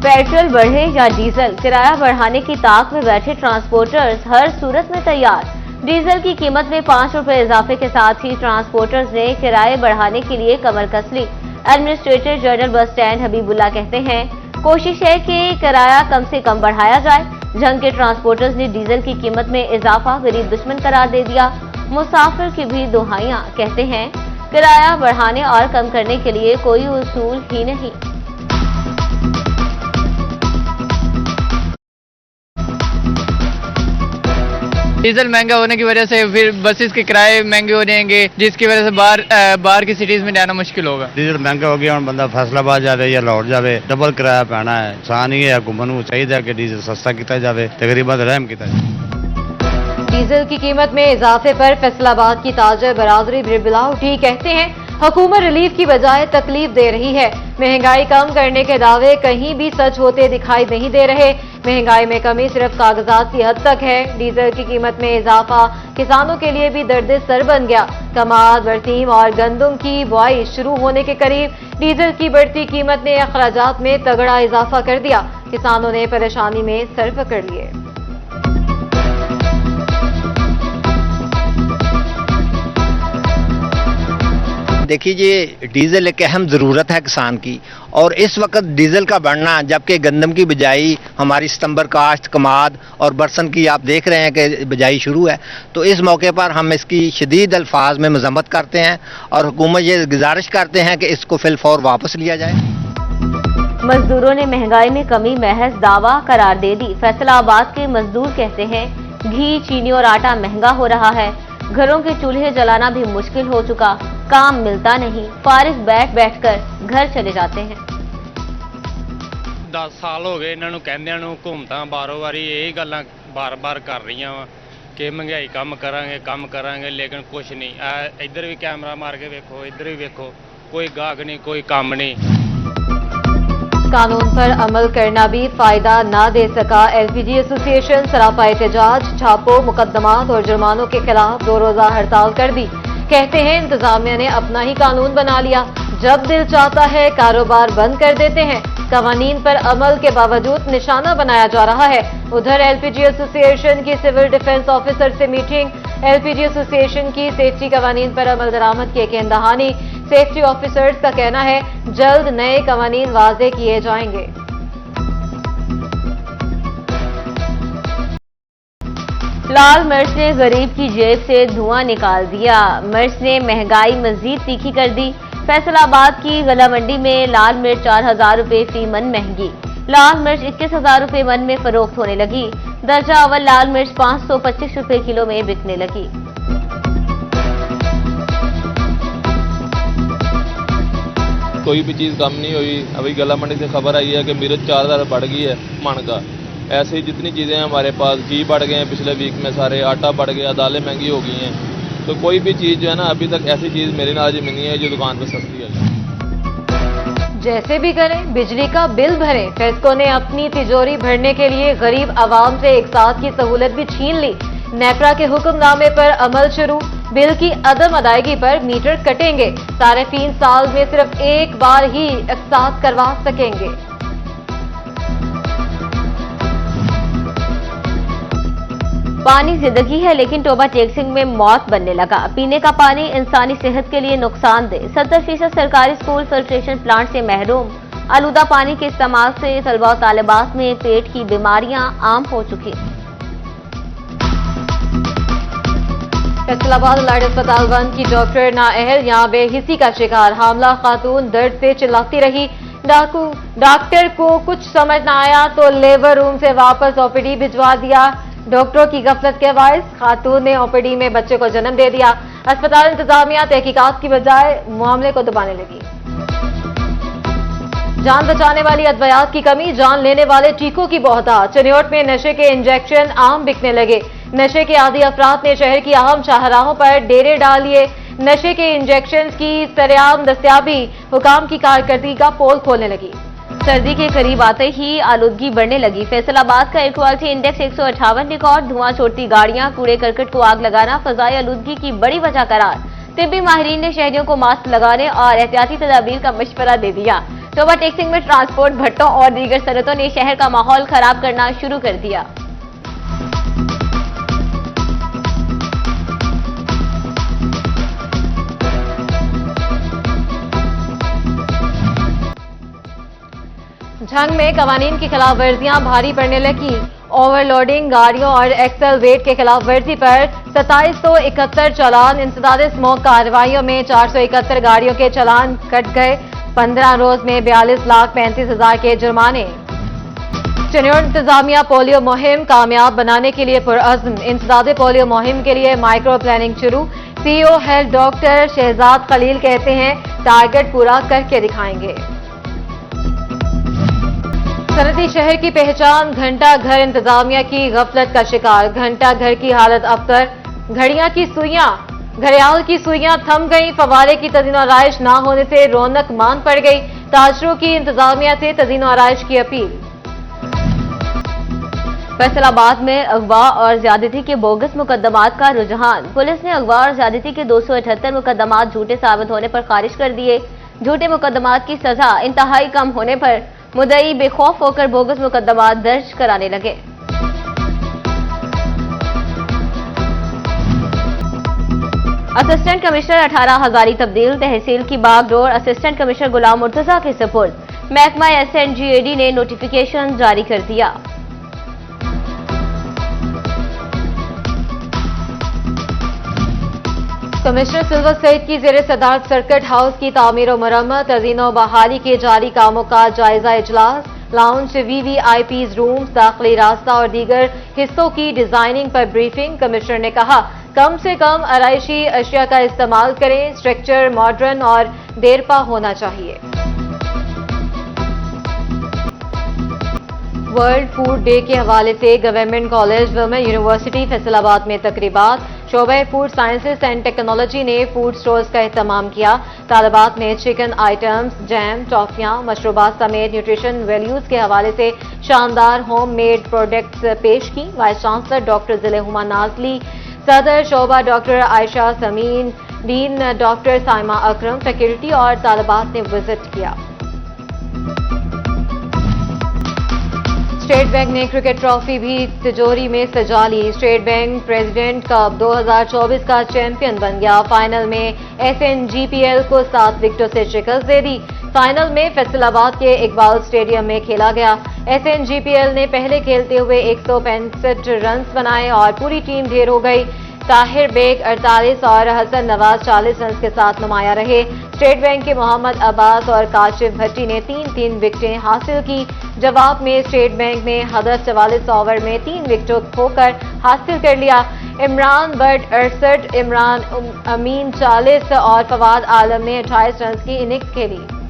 Petrol बढ़े या diesel, किराया बढ़ाने की ताक में बैठे ट्रांसपोर्टर्स हर सूरत में तैयार। डीजल की कीमत में 5 रुपए इजाफे के साथ ही ट्रांसपोर्टर्स ने किराए बढ़ाने के लिए कमर कस ली। Administrator general bus stand Habibullah कहते हैं, कोशिश है कि किराया कम से कम बढ़ाया जाए। जंग के ट्रांसपोर्टर्स ने डीजल की कीमत में इजाफा गरीब दुश्मन करार दे दिया। मुसाफिर की भी दुहाइयां, कहते हैं किराया बढ़ाने और कम करने के लिए कोई उसूल ही नहीं। डीजल महंगा होने की वजह से फिर बसेस के किराए महंगे हो जाएंगे, जिसकी वजह से बाहर की सिटीज में जाना मुश्किल होगा। डीजल महंगा हो गया, बंदा फैसलाबाद जाए या लाहौर जाए, डबल किराया पैना है। आसान ही है, हुकूमत को चाहिए कि डीजल सस्ता किया जाए, तकरीबन रहम किया जाए। डीजल की कीमत में इजाफे पर फैसलाबाद की ताजर बरादरी बिरबिला उठी। कहते हैं हुकूमत रिलीफ की बजाय तकलीफ दे रही है। महंगाई कम करने के दावे कहीं भी सच होते दिखाई नहीं दे रहे। महंगाई में कमी सिर्फ कागजात की हद तक है। डीजल की कीमत में इजाफा किसानों के लिए भी दर्द सर बन गया। कमाद, बरसीम और गंदम की बुआई शुरू होने के करीब डीजल की बढ़ती कीमत ने अखराजात में तगड़ा इजाफा कर दिया। किसानों ने परेशानी में सर पकड़ लिए। देखिए, डीजल एक अहम ज़रूरत है किसान की, और इस वक्त डीजल का बढ़ना, जबकि गंदम की बिजाई हमारी सितंबर काश्त, कमाद और बरसन की आप देख रहे हैं कि बिजाई शुरू है, तो इस मौके पर हम इसकी शदीद अल्फाज में मजम्मत करते हैं और हुकूमत ये गुजारिश करते हैं कि इसको फिलफौर वापस लिया जाए। मजदूरों ने महंगाई में कमी महज दावा करार दे दी। फैसलाबाद के मजदूर कहते हैं, घी, चीनी और आटा महंगा हो रहा है। घरों के चूल्हे जलाना भी मुश्किल हो चुका, काम मिलता नहीं, फारिग बैठ कर घर चले जाते हैं। 10 साल हो गए इन्हों कहंदियां नूं, हुकूमतां बारों वारी यही गल्लां बार-बार कर रही वा कि महंगाई कम करांगे, लेकिन कुछ नहीं। इधर भी कैमरा मार के वेखो, इधर भी वेखो, कोई गाहक नहीं, कोई काम नहीं। कानून पर अमल करना भी फायदा ना दे सका। एलपीजी एसोसिएशन सरापा एहतजाज, छापों, मुकदमात और जुर्मानों के खिलाफ 2 रोजा हड़ताल कर दी। कहते हैं इंतजामिया ने अपना ही कानून बना लिया, जब दिल चाहता है कारोबार बंद कर देते हैं। कवानीन पर अमल के बावजूद निशाना बनाया जा रहा है। उधर एलपीजी एसोसिएशन की सिविल डिफेंस ऑफिसर से मीटिंग। एलपीजी एसोसिएशन की सेफ्टी कवानीन पर अमल दरामद की यकीनदहानी। सेफ्टी ऑफिसर्स का कहना है जल्द नए कवानीन वाजे किए जाएंगे। लाल मिर्च ने गरीब की जेब से धुआं निकाल दिया। मिर्च ने महंगाई मजीद तीखी कर दी। फैसलाबाद की गला मंडी में लाल मिर्च 4000 रुपए फी मन महंगी। लाल मिर्च 21,000 रुपए मन में फरोख्त होने लगी। दर्जा अव्वल लाल मिर्च 525 रुपए किलो में बिकने लगी। कोई भी चीज़ कम नहीं हुई। अभी गला मंडी से खबर आई है कि मिर्च 4000 बढ़ गई है मन का। ऐसे ही जितनी चीज़ें हैं हमारे पास, घी बढ़ गए हैं पिछले वीक में, सारे आटा बढ़ गया, दालें महंगी हो गई हैं। तो कोई भी चीज़ जो है ना, अभी तक ऐसी चीज़ मेरी नॉलेज में नहीं है जो दुकान पर सस्ती है। जैसे भी करें, बिजली का बिल भरें। फेस्को ने अपनी तिजोरी भरने के लिए गरीब आवाम से एक साथ की सहूलत भी छीन ली। नेपरा के हुक्मनामे पर अमल शुरू। बिल की अदम अदायगी पर मीटर कटेंगे। सार्फिन साल में सिर्फ एक बार ही अक़सात करवा सकेंगे। पानी जिंदगी है, लेकिन टोबा टेक्सिंग में मौत बनने लगा। पीने का पानी इंसानी सेहत के लिए नुकसानदेह। 70% सरकारी स्कूल फिल्ट्रेशन प्लांट से महरूम। आलूदा पानी के इस्तेमाल से तलबा और तालिबात में पेट की बीमारियां आम हो चुकी। फैसलाबाद लाइट अस्पताल 1 की डॉक्टर नाअहल यहां बेहिसी का शिकार। हामला खातून दर्द से चिल्लाती रही। डॉक्टर को कुछ समझ न आया तो लेबर रूम से वापस ओपीडी भिजवा दिया। डॉक्टरों की गफलत के बायस खातून ने ओपीडी में बच्चे को जन्म दे दिया। अस्पताल इंतजामिया तहकीकात की बजाय मामले को दबाने लगी। जान बचाने वाली अद्वियात की कमी, जान लेने वाले टीकों की बहुतायत। चनियोट में नशे के इंजेक्शन आम बिकने लगे। नशे के आदी अफराद ने शहर की अहम शाहराहों पर डेरे डाल लिए। नशे के इंजेक्शन की सरेआम दस्तयाबी हुकाम की कारकर्दगी का पोल खोलने लगी। सर्दी के करीब आते ही आलूदगी बढ़ने लगी। फैसलाबाद का एयर क्वालिटी इंडेक्स 158 रिकॉर्ड। धुआं छोड़ती गाड़ियां, कूड़े करकट को आग लगाना फजाई आलूदगी की बड़ी वजह करार। तिब्बी माहिरीन ने शहरियों को मास्क लगाने और एहतियाती तदाबीर का मशवरा दे दिया। तो ओवरटेक्सिंग में ट्रांसपोर्ट भट्टों और दीगर सनतों ने शहर का माहौल खराब करना शुरू कर दिया। झंग में कवानीन की खिलाफ वर्जियां भारी पड़ने लगी। ओवरलोडिंग गाड़ियों और एक्सल वेट के खिलाफ वर्जी पर 2771 चालान। इंसदाद स्मोक कार्रवाइयों में 471 गाड़ियों के चालान कट गए। 15 रोज में 42,35,000 के जुर्माने। चनियोड़ इंतजामिया पोलियो मुहिम कामयाब बनाने के लिए पुरअज़्म। इंसदाद पोलियो मुहिम के लिए माइक्रो प्लानिंग शुरू। CEO health doctor Shahzad Khalil कहते हैं टारगेट पूरा करके दिखाएंगे। सनती शहर की पहचान घंटा घर इंतजामिया की गफलत का शिकार। घंटा घर की हालत अबतर। घड़ियां की सुइयां घड़ियाल की सुइयां थम गई। फवारे की तज़ीन आराइश न होने से रौनक मांद पड़ गई। ताजरों की इंतजामिया से तज़ीन आराइश की अपील। फैसलाबाद में अगवा और ज्यादती के बोगस मुकदमात का रुझान। पुलिस ने अगवा और ज्यादती के 278 मुकदमात झूठे साबित होने पर खारिज कर दिए। झूठे मुकदमात की सजा इंतहाई कम होने पर मुद्दई बेखौफ होकर बोगस मुकदमात दर्ज कराने लगे। असिस्टेंट कमिश्नर 18 हजारी तब्दील। तहसील की बागडोर असिस्टेंट कमिश्नर गुलाम मुर्तजा के सुपुर्द। महकमा SNGAD ने नोटिफिकेशन जारी कर दिया। कमिश्नर सिल्वर सईद की जेर सदारत सर्किट हाउस की तामीर और मरम्मत। तज़ीनो बहाली के जारी कामों का जायजा इजलास। लाउंज, VVIPs रूम्स, दाखिली रास्ता और दीगर हिस्सों की डिजाइनिंग पर ब्रीफिंग। कमिश्नर ने कहा कम से कम आराइशी अशिया का इस्तेमाल करें। स्ट्रक्चर मॉडर्न और देरपा होना चाहिए। वर्ल्ड फूड डे के हवाले से government college women university Faisalabad में तकरीबात। शोबे फूड साइंसेज एंड टेक्नोलॉजी ने फूड स्टॉल्स का एहतमाम किया। तालिबात ने चिकन आइटम्स, जैम, टॉफियां, मशरूबात समेत न्यूट्रिशन वैल्यूज के हवाले से शानदार होम मेड प्रोडक्ट्स पेश की। Vice chancellor doctor Zil-e-Huma Nazli, सदर शोबा doctor Ayesha Sameen, dean doctor Saima Akram, faculty और तालिबात ने विजिट किया। स्टेट बैंक ने क्रिकेट ट्रॉफी भी तिजोरी में सजा ली। स्टेट बैंक प्रेसिडेंट कप 2024 का चैंपियन बन गया। फाइनल में SNGPL को 7 विकेटों से शिकस्त दे दी। फाइनल में फैसलाबाद के इकबाल स्टेडियम में खेला गया। SNGPL ने पहले खेलते हुए 165 रन बनाए और पूरी टीम ढेर हो गई। ताहिर बेग 48 और हसन नवाज 40 रन के साथ नुमाया रहे। स्टेट बैंक के मोहम्मद अब्बास और काशिफ भट्टी ने 3-3 विकेटें हासिल की। जवाब में स्टेट बैंक ने हदफ 44 ओवर में 3 विकेटों खोकर हासिल कर लिया। इमरान बट 68, इमरान अमीन 40 और फवाद आलम ने 28 रन की इनिंग्स खेली।